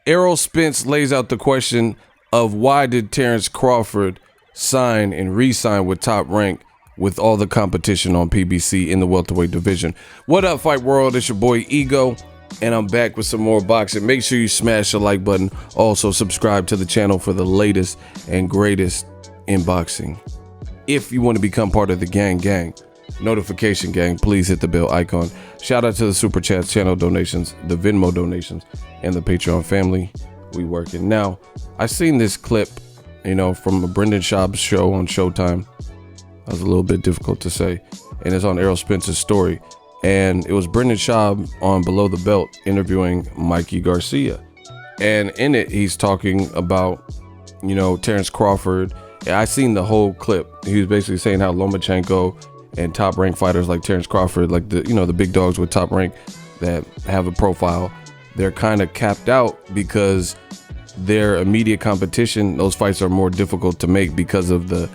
Errol Spence lays out the question of why did Terence Crawford sign and re-sign with Top Rank with all the competition on PBC in the welterweight division. What up, Fight World? It's your boy Ego, and I'm back with some more boxing. Make sure you smash the like button. Also, subscribe to the channel for the latest and greatest in boxing. If you want to become part of the gang, notification gang, please hit the bell icon. Shout out to the Super Chats, channel donations, the Venmo donations, and the Patreon family. We working. Now, I seen this clip, from a Brendan Schaub's show on Showtime. That was a little bit difficult to say. And it's on Errol Spence's story. And it was Brendan Schaub on Below the Belt interviewing Mikey Garcia. And in it, he's talking about, Terence Crawford. And I seen the whole clip. He was basically saying how Lomachenko and top rank fighters like Terence Crawford, like the big dogs with top rank that have a profile, they're kind of capped out because their immediate competition, those fights are more difficult to make because of the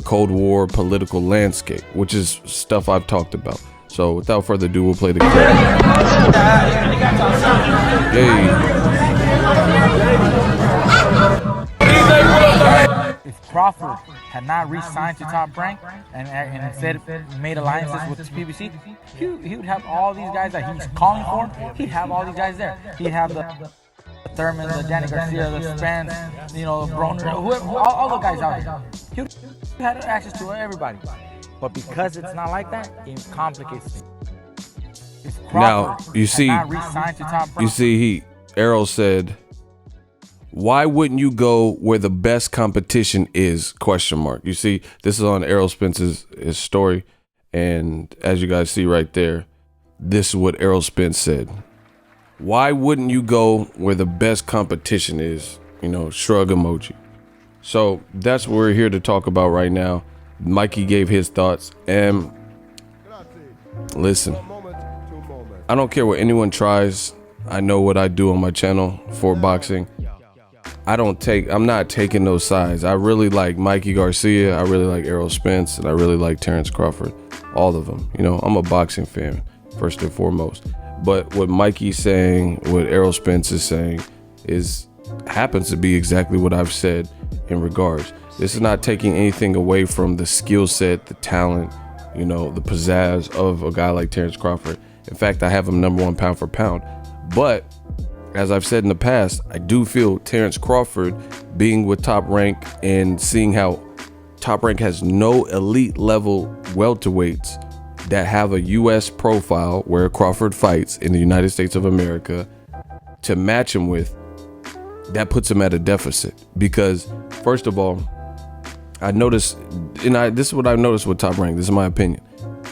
Cold War political landscape, which is stuff I've talked about. So without further ado, we'll play the clip. If Crawford had not re-signed to Top Rank and instead made alliances with the PBC, he would have all these guys that he's calling for. He'd have all these guys there. He'd have the Thurman, the Danny Garcia, the Spence, Broner, whoever, all the guys out here. He had access to everybody. But because it's not like that, it complicates things. Now, you see, Errol said, why wouldn't you go where the best competition is? ? You see, this is on Errol Spence's his story. And as you guys see right there, this is what Errol Spence said. Why wouldn't you go where the best competition is? Shrug emoji. So that's what we're here to talk about right now. Mikey gave his thoughts. And listen, I don't care what anyone tries. I know what I do on my channel for boxing. I'm not taking those sides. I really like Mikey Garcia. I really like Errol Spence. And I really like Terence Crawford. All of them. I'm a boxing fan, first and foremost. But what Mikey's saying, what Errol Spence is saying, happens to be exactly what I've said in regards. This is not taking anything away from the skill set, the talent, the pizzazz of a guy like Terence Crawford. In fact, I have him #1 pound for pound. But as I've said in the past, I do feel Terence Crawford being with Top Rank and seeing how Top Rank has no elite level welterweights that have a U.S. profile where Crawford fights in the United States of America to match him with, that puts him at a deficit. Because first of all, I noticed, this is what I've noticed with Top Rank. This is my opinion.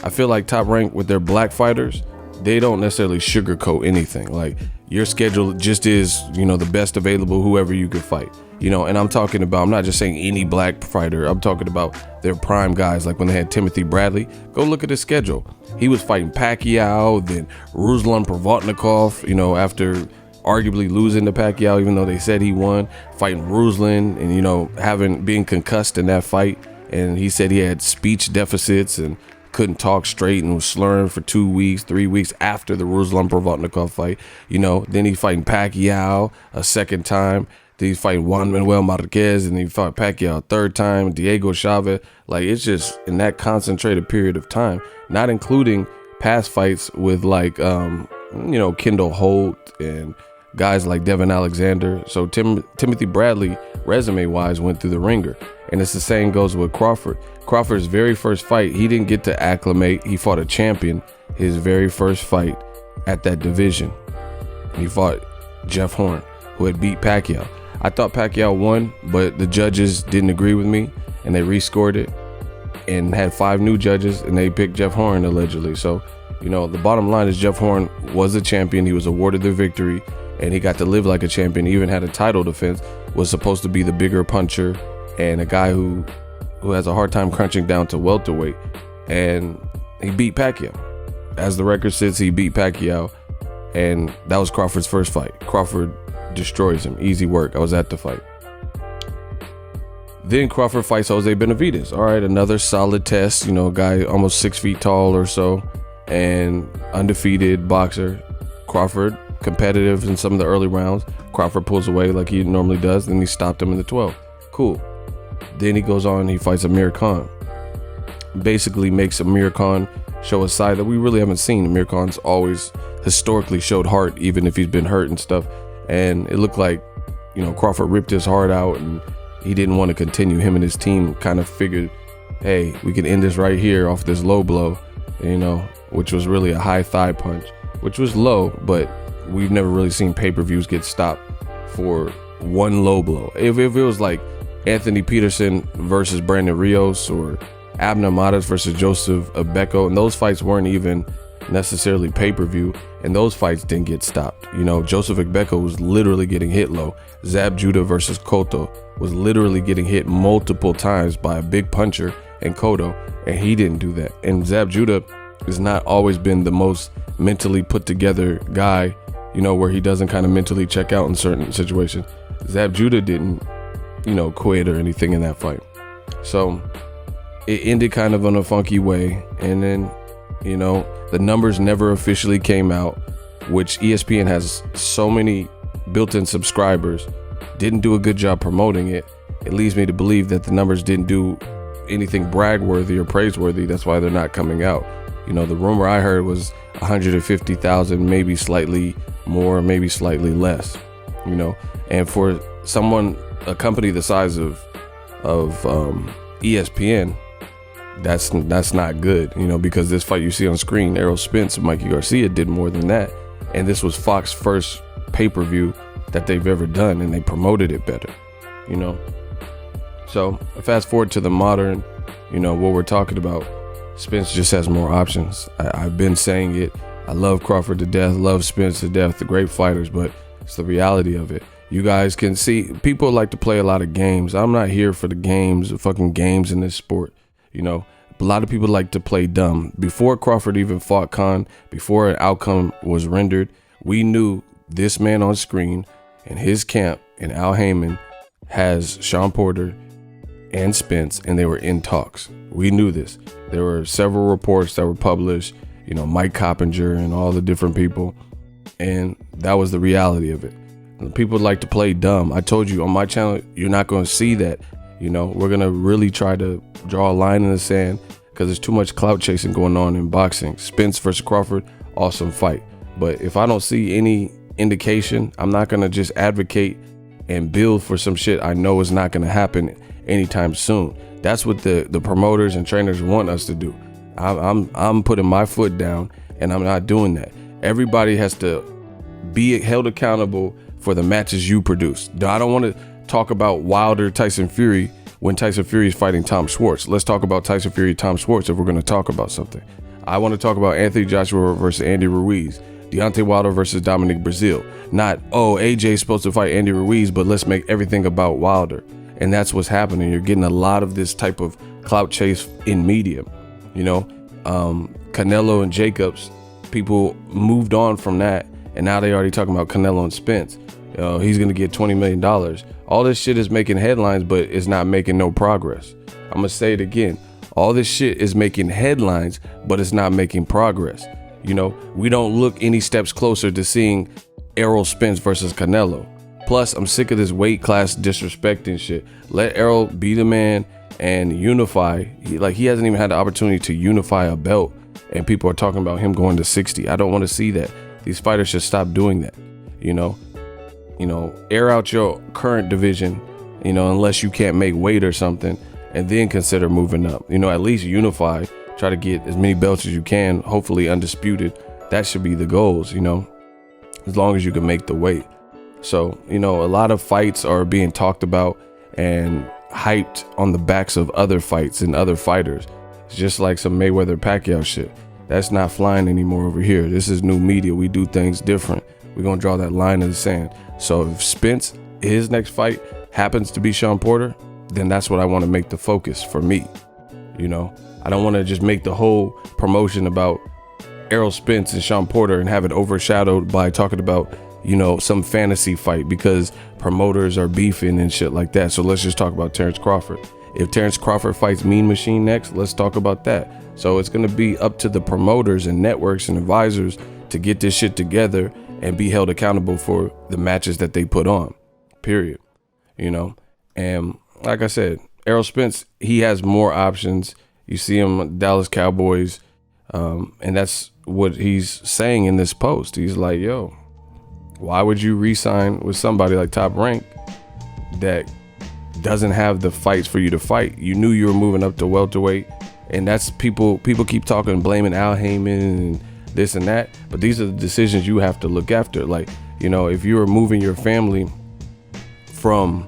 I feel like Top Rank with their black fighters, they don't necessarily sugarcoat anything. Like, your schedule just is, the best available, whoever you could fight. And I'm talking about, I'm not just saying any black fighter. I'm talking about their prime guys, like when they had Timothy Bradley. Go look at his schedule. He was fighting Pacquiao, then Ruslan Provodnikov, after arguably losing to Pacquiao, even though they said he won, fighting Ruslan and, being concussed in that fight. And he said he had speech deficits and couldn't talk straight and was slurring for 2 weeks, 3 weeks after the Ruslan Provodnikov fight. Then he's fighting Pacquiao a second time. Then he's fighting Juan Manuel Marquez, and then he fought Pacquiao a third time, Diego Chavez. Like, it's just in that concentrated period of time, not including past fights with Kendall Holt and guys like Devin Alexander. So Timothy Bradley, resume-wise, went through the ringer. And it's the same goes with Crawford. Crawford's very first fight, he didn't get to acclimate. He fought a champion his very first fight at that division. He fought Jeff Horn, who had beat Pacquiao. I thought Pacquiao won, but the judges didn't agree with me, and they rescored it and had 5 new judges, and they picked Jeff Horn allegedly. So, the bottom line is Jeff Horn was a champion. He was awarded the victory, and he got to live like a champion. He even had a title defense, was supposed to be the bigger puncher and a guy who has a hard time crunching down to welterweight. And he beat Pacquiao. As the record says, he beat Pacquiao, and that was Crawford's first fight. Crawford destroys him. Easy work. I was at the fight. Then Crawford fights Jose Benavidez. All right, another solid test. You know, a guy almost 6 feet tall or so, and undefeated boxer. Crawford competitive in some of the early rounds. Crawford pulls away like he normally does. Then he stopped him in the 12. Cool. Then he goes on and he fights Amir Khan. Basically makes Amir Khan show a side that we really haven't seen. Amir Khan's always historically showed heart, even if he's been hurt and stuff. And it looked like, you know, Crawford ripped his heart out and he didn't want to continue. Him and his team kind of figured, hey, we can end this right here off this low blow, you know, which was really a high thigh punch, which was low, but we've never really seen pay-per-views get stopped for one low blow. If it was like Anthony Peterson versus Brandon Rios or Abner Matas versus Joseph Abeko, and those fights weren't even necessarily pay-per-view, and those fights didn't get stopped. You know, Joseph Abeko was literally getting hit low. Zab Judah versus Cotto was literally getting hit multiple times by a big puncher and Cotto, and he didn't do that. And Zab Judah has not always been the most mentally put together guy, you know, where he doesn't kind of mentally check out in certain situations. Zab Judah didn't, you know, quit or anything in that fight. So it ended kind of in a funky way. And then, you know, the numbers never officially came out, which ESPN has so many built-in subscribers, didn't do a good job promoting it. It leads me to believe that the numbers didn't do anything brag-worthy or praiseworthy. That's why they're not coming out. You know, the rumor I heard was 150,000, maybe slightly more, maybe slightly less, you know. And for someone, a company the size of ESPN, that's not good, you know, because this fight you see on screen, Errol Spence and Mikey Garcia, did more than that. And this was Fox's first pay-per-view that they've ever done, and they promoted it better, you know. So fast forward to the modern, you know, what we're talking about. Spence just has more options. I've been saying it. I love Crawford to death, love Spence to death, the great fighters, but it's the reality of it. You guys can see, people like to play a lot of games. I'm not here for the games, the fucking games in this sport. You know, a lot of people like to play dumb. Before Crawford even fought Khan, before an outcome was rendered, we knew this man on screen and his camp and Al Heyman has Sean Porter and Spence, and they were in talks. We knew this. There were several reports that were published, you know, Mike Coppinger and all the different people, and that was the reality of it. And people like to play dumb. I told you on my channel, you're not going to see that. You know, we're going to really try to draw a line in the sand because there's too much clout chasing going on in boxing. Spence versus Crawford, awesome fight. But if I don't see any indication, I'm not going to just advocate and build for some shit I know is not going to happen anytime soon. That's what the promoters and trainers want us to do. I'm putting my foot down, and I'm not doing that. Everybody has to be held accountable for the matches you produce. I don't want to talk about Wilder, Tyson Fury when Tyson Fury is fighting Tom Schwartz. Let's talk about Tyson Fury, Tom Schwartz if we're going to talk about something. I want to talk about Anthony Joshua versus Andy Ruiz, Deontay Wilder versus Dominic Breazeale. Not, oh, AJ's supposed to fight Andy Ruiz, but let's make everything about Wilder. And that's what's happening. You're getting a lot of this type of clout chase in media. You know, Canelo and Jacobs, people moved on from that, and now they already talking about Canelo and Spence. He's going to get $20 million. All this shit is making headlines, but it's not making no progress. I'm going to say it again. All this shit is making headlines, but it's not making progress. You know, we don't look any steps closer to seeing Errol Spence versus Canelo. Plus, I'm sick of this weight class disrespecting shit. Let Errol be the man and unify. He hasn't even had the opportunity to unify a belt, and people are talking about him going to 60. I don't want to see that. These fighters should stop doing that. You know, air out your current division, you know, unless you can't make weight or something, and then consider moving up. You know, at least unify. Try to get as many belts as you can, hopefully undisputed. That should be the goals, you know, as long as you can make the weight. So, you know, a lot of fights are being talked about and hyped on the backs of other fights and other fighters. It's just like some Mayweather Pacquiao shit. That's not flying anymore over here. This is new media. We do things different. We're going to draw that line in the sand. So if Spence, his next fight happens to be Sean Porter, then that's what I want to make the focus for me. You know, I don't want to just make the whole promotion about Errol Spence and Sean Porter and have it overshadowed by talking about some fantasy fight because promoters are beefing and shit like that. So let's just talk about Terence Crawford. If Terence Crawford fights Mean Machine next, let's talk about that. So it's going to be up to the promoters and networks and advisors to get this shit together and be held accountable for the matches that they put on, period. And like I said, Errol Spence, he has more options. You see him, Dallas Cowboys, and that's what he's saying in this post. He's like, yo, why would you re-sign with somebody like Top Rank that doesn't have the fights for you to fight? You knew you were moving up to welterweight, and that's people keep talking, blaming Al Heyman and this and that, but these are the decisions you have to look after. Like, if you were moving your family from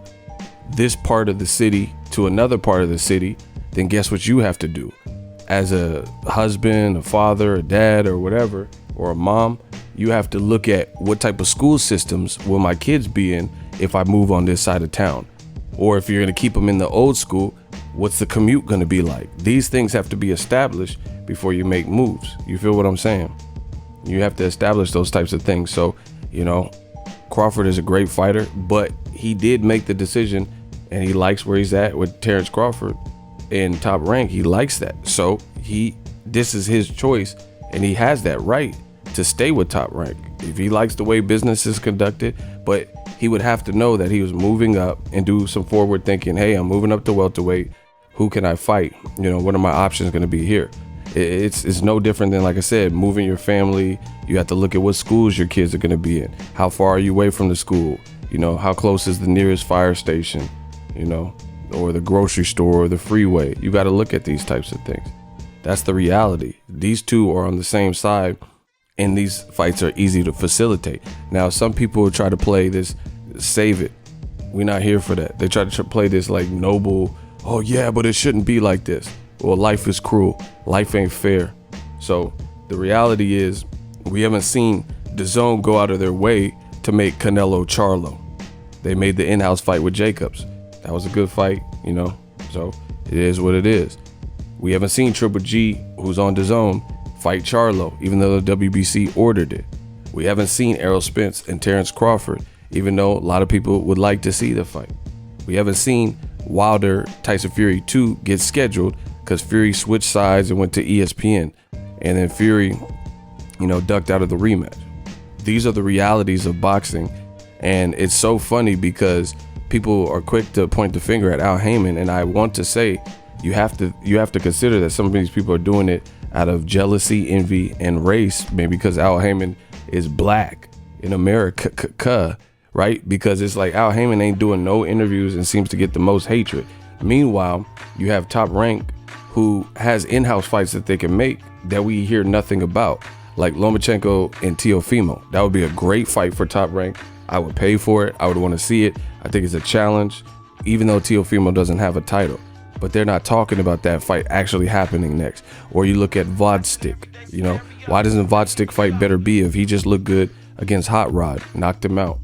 this part of the city to another part of the city, then guess what you have to do as a husband, a father, a dad, or whatever, or a mom. You have to look at what type of school systems will my kids be in if I move on this side of town, or if you're going to keep them in the old school, what's the commute going to be like? These things have to be established before you make moves. You feel what I'm saying? You have to establish those types of things. So, Crawford is a great fighter, but he did make the decision, and he likes where he's at with Terence Crawford in Top Rank. He likes that. So this is his choice, and he has that right to stay with Top Rank if he likes the way business is conducted. But he would have to know that he was moving up and do some forward thinking. Hey, I'm moving up to welterweight. Who can I fight? What are my options going to be here? It's no different than, like I said, moving your family. You have to look at what schools your kids are going to be in. How far are you away from the school? How close is the nearest fire station, or the grocery store or the freeway? You got to look at these types of things. That's the reality. These two are on the same side, and these fights are easy to facilitate. Now, some people try to play this, save it. We're not here for that. They try to play this like noble, oh yeah, but it shouldn't be like this. Well, life is cruel. Life ain't fair. So the reality is, we haven't seen DAZN go out of their way to make Canelo Charlo. They made the in-house fight with Jacobs. That was a good fight, so it is what it is. We haven't seen Triple G, who's on DAZN, fight Charlo, even though the WBC ordered it. We haven't seen Errol Spence and Terence Crawford, even though a lot of people would like to see the fight. We haven't seen Wilder Tyson Fury 2 get scheduled because Fury switched sides and went to ESPN, and then Fury, ducked out of the rematch. These are the realities of boxing, and it's so funny because people are quick to point the finger at Al Heyman, and I want to say you have to consider that some of these people are doing it out of jealousy, envy, and race, maybe because Al Heyman is black in America, right? Because it's like Al Heyman ain't doing no interviews and seems to get the most hatred. Meanwhile, you have Top Rank, who has in-house fights that they can make that we hear nothing about, like Lomachenko and Teofimo. That would be a great fight for Top Rank. I would pay for it. I would want to see it. I think it's a challenge, even though Teofimo doesn't have a title. But they're not talking about that fight actually happening next. Or you look at Vodstick. Why doesn't Vodstick fight Better B if he just looked good against Hot Rod, knocked him out?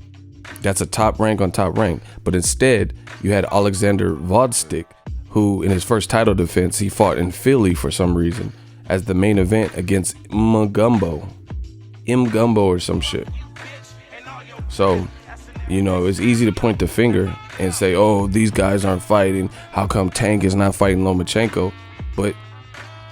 That's a Top Rank on Top Rank. But instead, you had Alexander Vodstick, who in his first title defense, he fought in Philly for some reason as the main event against Mgumbo or some shit. So, it's easy to point the finger and say, oh, these guys aren't fighting. How come Tank is not fighting Lomachenko? But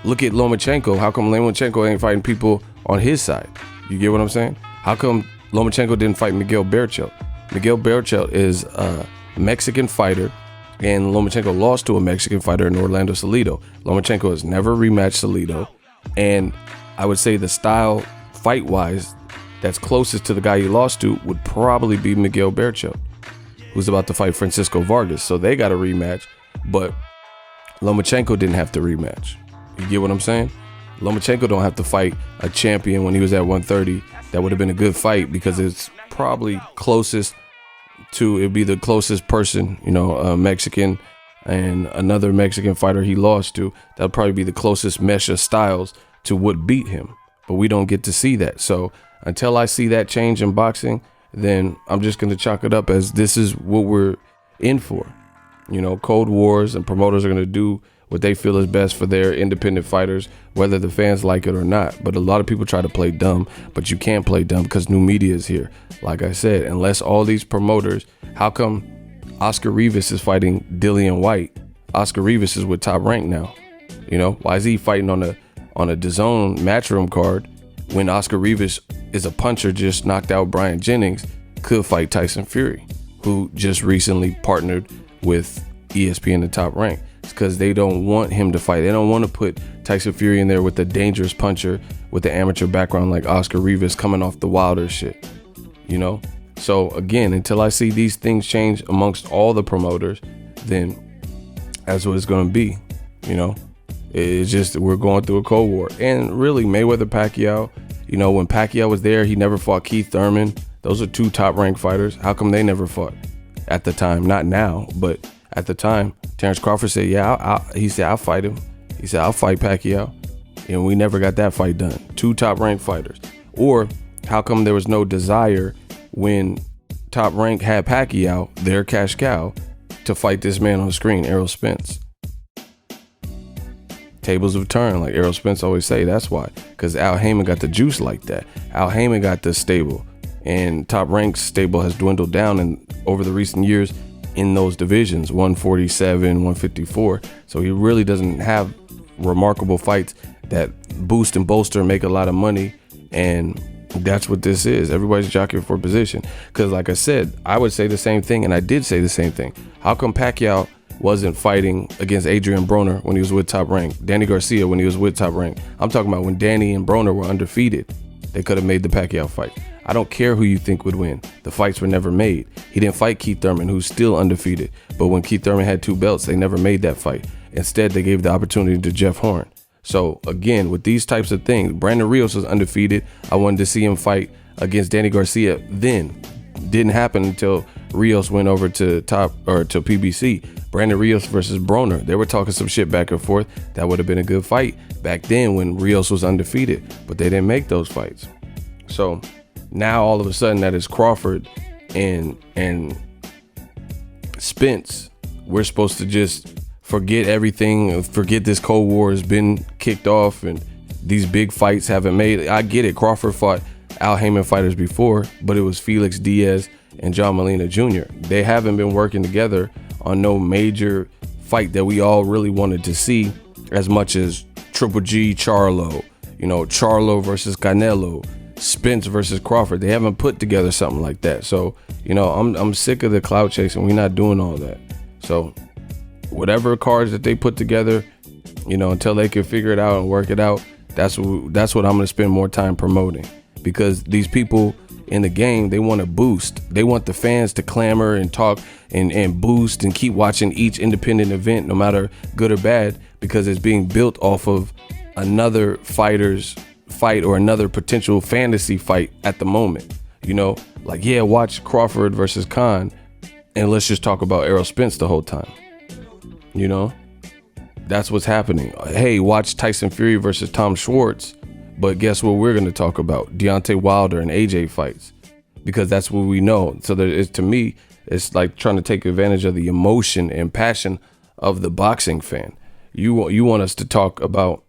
look at Lomachenko. How come Lomachenko ain't fighting people on his side? You get what I'm saying? How come Lomachenko didn't fight Miguel Berchelt? Miguel Berchelt is a Mexican fighter, and Lomachenko lost to a Mexican fighter in Orlando Salido. Lomachenko has never rematched Salido, and I would say the style, fight-wise, that's closest to the guy he lost to would probably be Miguel Berchelt, who's about to fight Francisco Vargas. So they got a rematch, but Lomachenko didn't have to rematch. You get what I'm saying? Lomachenko don't have to fight a champion when he was at 130. That would have been a good fight because it's probably closest to, it'd be the closest person, a Mexican and another Mexican fighter he lost to. That'd probably be the closest mesh of styles to what beat him. But we don't get to see that. So until I see that change in boxing, then I'm just going to chalk it up as this is what we're in for. Cold wars, and promoters are going to do what they feel is best for their independent fighters, whether the fans like it or not. But a lot of people try to play dumb, but you can't play dumb because new media is here. Like I said, unless all these promoters, how come Oscar Rivas is fighting Dillian White? Oscar Rivas is with Top Rank now. You know, why is he fighting on a DAZN Matchroom card when Oscar Rivas is a puncher, just knocked out Brian Jennings, could fight Tyson Fury, who just recently partnered with ESPN and Top Rank? It's because they don't want him to fight. They don't want to put Tyson Fury in there with a dangerous puncher with an amateur background like Oscar Rivas coming off the Wilder shit, you know? So again, until I see these things change amongst all the promoters, then that's what it's going to be, you know? It's just, we're going through a Cold War. And really, Mayweather Pacquiao, you know, when Pacquiao was there, he never fought Keith Thurman. Those are two top ranked fighters. How come they never fought at the time? Not now, but at the time. Terence Crawford said, yeah, he said, I'll fight him. He said, I'll fight Pacquiao. And we never got that fight done. Two top ranked fighters. Or how come there was no desire when Top Rank had Pacquiao, their cash cow, to fight this man on the screen, Errol Spence? Tables have turned, like Errol Spence always say. That's why, because Al Heyman got the juice like that. Al Heyman got the stable, and Top Rank's stable has dwindled down over the recent years in those divisions, 147, 154. So he really doesn't have remarkable fights that boost and bolster and make a lot of money. And that's what this is. Everybody's jockeying for position. Because like I said, I would say the same thing, and I did say the same thing. How come Pacquiao wasn't fighting against Adrian Broner when he was with Top Rank? Danny Garcia when he was with Top Rank. I'm talking about when Danny and Broner were undefeated. They could have made the Pacquiao fight. I don't care who you think would win. The fights were never made. He didn't fight Keith Thurman, who's still undefeated. But when Keith Thurman had 2 belts, they never made that fight. Instead, they gave the opportunity to Jeff Horn. So again, with these types of things, Brandon Rios was undefeated. I wanted to see him fight against Danny Garcia then. Didn't happen until Rios went over to PBC. Brandon Rios versus Broner. They were talking some shit back and forth. That would have been a good fight back then when Rios was undefeated, but they didn't make those fights. So now all of a sudden that is Crawford and Spence. We're supposed to just forget everything, forget this Cold War has been kicked off and these big fights haven't made. I get it. Crawford fought Al Heyman fighters before, but it was Felix Diaz and John Molina Jr. They haven't been working together on no major fight that we all really wanted to see as much as Triple G Charlo, you know, Charlo versus Canelo, Spence versus Crawford. They haven't put together something like that. So, you know, I'm sick of the clout chasing. We're not doing all that. So whatever cards that they put together, you know, until they can figure it out and work it out, that's what I'm going to spend more time promoting. Because these people in the game, they want to boost. They want the fans to clamor and talk and boost and keep watching each independent event, no matter good or bad, because it's being built off of another fighter's fight or another potential fantasy fight at the moment. You know, like, yeah, watch Crawford versus Khan and let's just talk about Errol Spence the whole time. You know, that's what's happening. Hey, watch Tyson Fury versus Tom Schwartz. But guess what we're going to talk about? Deontay Wilder and AJ fights, because that's what we know. So to me, it's like trying to take advantage of the emotion and passion of the boxing fan. You want us to talk about,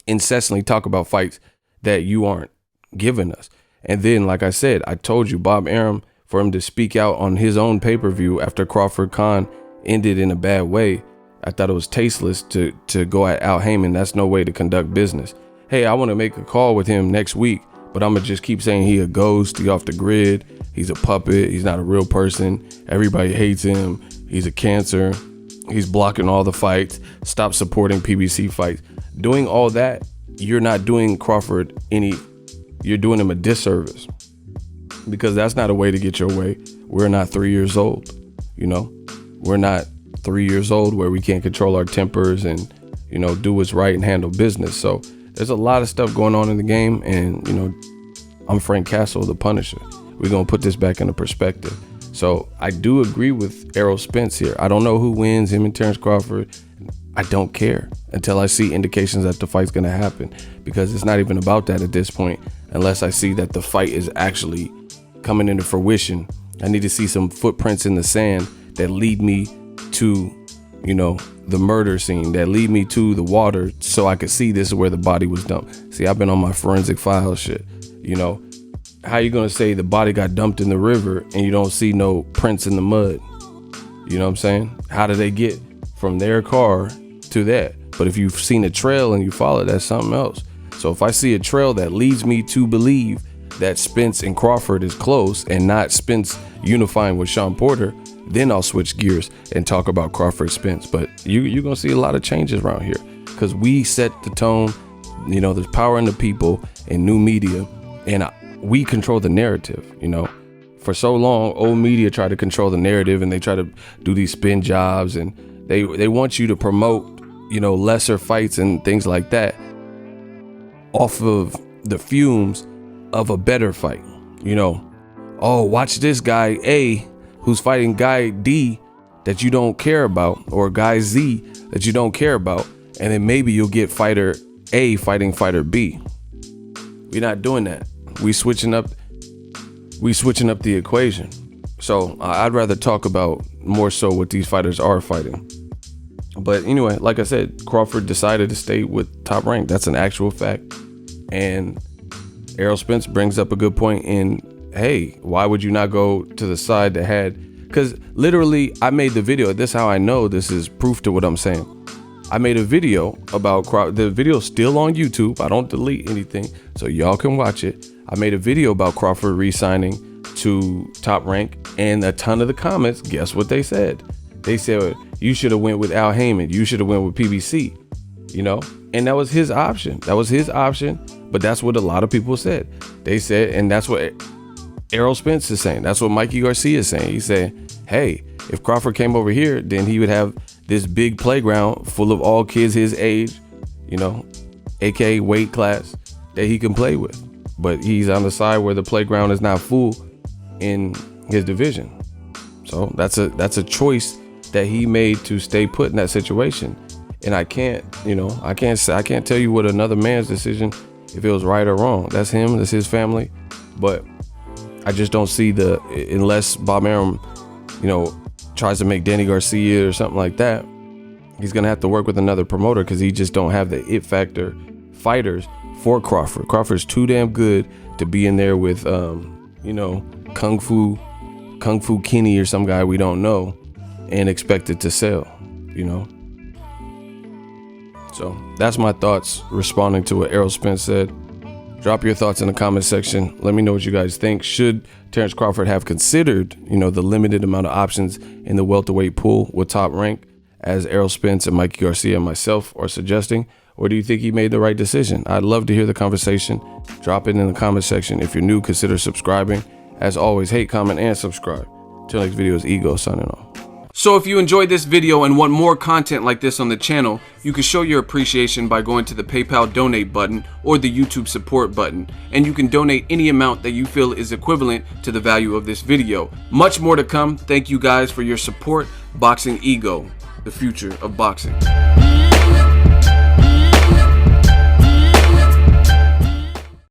incessantly talk about fights that you aren't giving us. And then, like I said, I told you, Bob Arum, for him to speak out on his own pay-per-view after Crawford Khan ended in a bad way, I thought it was tasteless to go at Al Heyman. That's no way to conduct business. Hey, I want to make a call with him next week, but I'm going to just keep saying he a ghost, he off the grid, he's a puppet, he's not a real person, everybody hates him, he's a cancer, he's blocking all the fights, stop supporting PBC fights. Doing all that, you're not doing Crawford you're doing him a disservice, because that's not a way to get your way. We're not 3 years old, you know? We're not 3 years old where we can't control our tempers and, you know, do what's right and handle business. So there's a lot of stuff going on in the game, and, you know, I'm Frank Castle, the Punisher. We're going to put this back into perspective. So I do agree with Errol Spence here. I don't know who wins, him and Terence Crawford. I don't care until I see indications that the fight's going to happen, because it's not even about that at this point unless I see that the fight is actually coming into fruition. I need to see some footprints in the sand that lead me to you know, the murder scene, that lead me to the water so I could see this is where the body was dumped. See, I've been on my forensic file shit, you know. How you gonna say the body got dumped in the river and you don't see no prints in the mud? You know what I'm saying? How did they get from their car to that? But if you've seen a trail and you follow, that's something else. So if I see a trail that leads me to believe that Spence and Crawford is close and not Spence unifying with Sean Porter, then I'll switch gears and talk about Crawford Spence. But you're gonna see a lot of changes around here because we set the tone. You know, there's power in the people and new media, and we control the narrative. You know, for so long, old media tried to control the narrative, and they try to do these spin jobs, and they want you to promote, you know, lesser fights and things like that off of the fumes of a better fight. You know, oh, watch this guy A who's fighting guy D that you don't care about, or guy Z that you don't care about, and then maybe you'll get fighter A fighting fighter B. We're not doing that. We switching up the equation. So I'd rather talk about more so what these fighters are fighting. But anyway, like I said, Crawford decided to stay with Top Rank. That's an actual fact. And Errol Spence brings up a good point in, hey, why would you not go to the side that had, because literally I made the video. This is how I know this is proof to what I'm saying. I made a video about Crawford. The video's still on YouTube. I don't delete anything, so y'all can watch it. I made a video about Crawford re-signing to Top Rank, and a ton of the comments, guess what they said? They said, you should have went with Al Heyman. You should have went with PBC, you know? And that was his option. That was his option, but that's what a lot of people said. They said, and that's what Errol Spence is saying. That's what Mikey Garcia is saying. He's saying, hey, if Crawford came over here, then he would have this big playground full of all kids his age, you know, aka weight class, that he can play with. But he's on the side where the playground is not full in his division. So that's a choice that he made to stay put in that situation. And I can't tell you what another man's decision, if it was right or wrong. That's him, that's his family. But I just don't see unless Bob Arum, you know, tries to make Danny Garcia or something like that, he's gonna have to work with another promoter, because he just don't have the it factor fighters for Crawford. Crawford's too damn good to be in there with you know, Kung Fu Kenny or some guy we don't know and expect it to sell, you know. So that's my thoughts responding to what Errol Spence said. Drop your thoughts in the comment section. Let me know what you guys think. Should Terence Crawford have considered, you know, the limited amount of options in the welterweight pool with Top Rank, as Errol Spence and Mikey Garcia and myself are suggesting? Or do you think he made the right decision? I'd love to hear the conversation. Drop it in the comment section. If you're new, consider subscribing. As always, hate, comment, and subscribe. Till next video is Ego signing off. So if you enjoyed this video and want more content like this on the channel, you can show your appreciation by going to the PayPal donate button or the YouTube support button, and you can donate any amount that you feel is equivalent to the value of this video. Much more to come. Thank you guys for your support. Boxing Ego, the future of boxing.